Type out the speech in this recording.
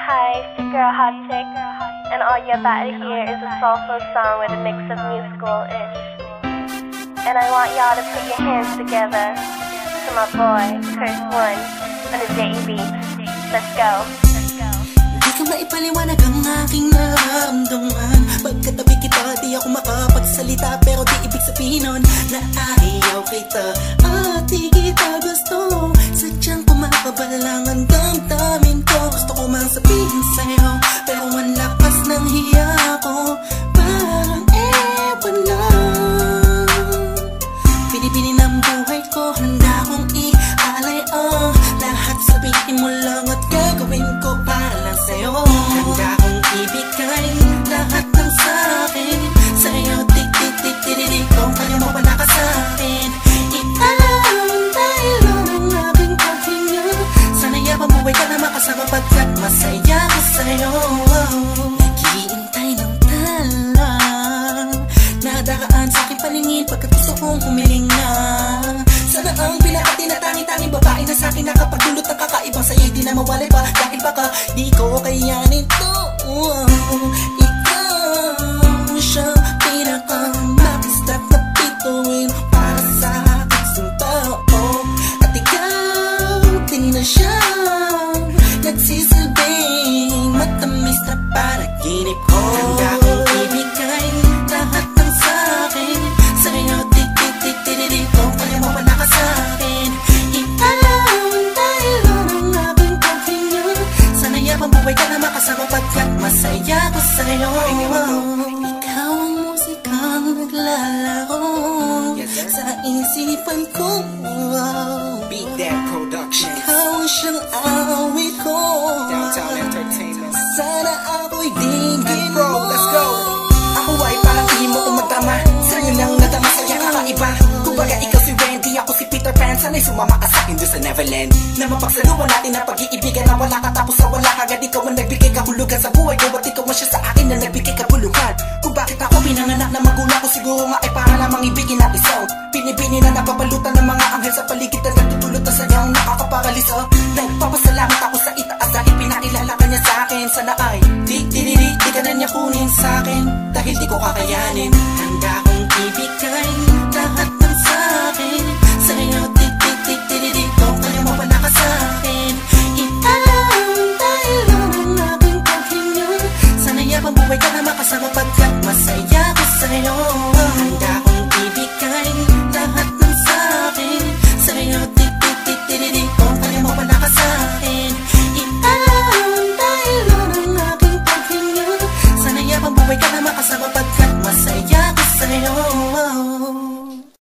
Hi, it's your girl Hot Chick, and all you're about to hear is a soulful song with a mix of musical-ish. And I want y'all to put your hands together to my boy, Curse One, on the J.E. Let's go. Di ka maipaliwanag ang aking nararamdaman. Pagkatabi kita, di ako makapagsalita, pero di ibig sabihin nun na ayaw kita at di kita gusto. Sadyang kumakabalang ang damdamin ko. Gusto ko mang sabihin sa'yo, pero ang lakas ng hiya ko. Parang ewan lang. Pinipili ng buhay ko, handa kong ialay ang lahat. Sabihin mo lang at gagawin ko para lang sa'yo. Handa kong ibigay lahat ng sa'kin sa'yo. Tik-tik-tik-tik-tik, kung kaya mo wala ka sa'kin. Ikaw dahil ang aking paghinga. Sana'y mabuhay ka na makasama pagkat masaya ko sa'yo. Naghihintay ng talang nadaraan sa'king paningin pagkat gusto kong humiling na. Sana ang pinakati na tangi-tanging babae na sa'kin nakapagdulot ng kakaibang sa'yo'y di na mawalay pa. Dahil baka di ko kayanin to. Ikaw siya pinaka-mapistep na bituin para sa aking tao. At ikaw din na siya nagsisilbing matamis na panaginip ko. Handa kong ibigay lahat ng sa'kin sa'yo. Tik-tik-tik-tik-tik, kung kaya mo wala ka sa'kin. Ikaw dahil ang aking paghinga. Sana'y mabuhay ka na makasama pagkat masaya ko sa'yo. Ikaw ang musikang naglalaro sa isipan ko. Beat That Production. Ikaw ang siyang awit ko. Downtown Entertainment. Sana ako'y dinggin Bro, mo. let's go. Ako ay parang ihim mo kung magtama. Sa'yo nang nadama sa'yo kakaiba. Kumbaga ikaw si Wendy, ako si Peter Pan. Sana'y sumama ka sa'kin doon sa Neverland. Na mapagsaluhan natin ang pag-iibigan na wala ka tapos sa wala kagad. Ikaw ang nagbigay kahulugan sa buhay ko at ikaw ang siya sa akin na nagbigay kabuluhan. Kung bakit ako pinanganak na magulang ko, siguro nga ay para lamang ibigin at isaw. Pinibini na napapalutan ng mga anghel sa paligid na nagtutulot na sadyang nakakaparalisa. Nagpapasalamat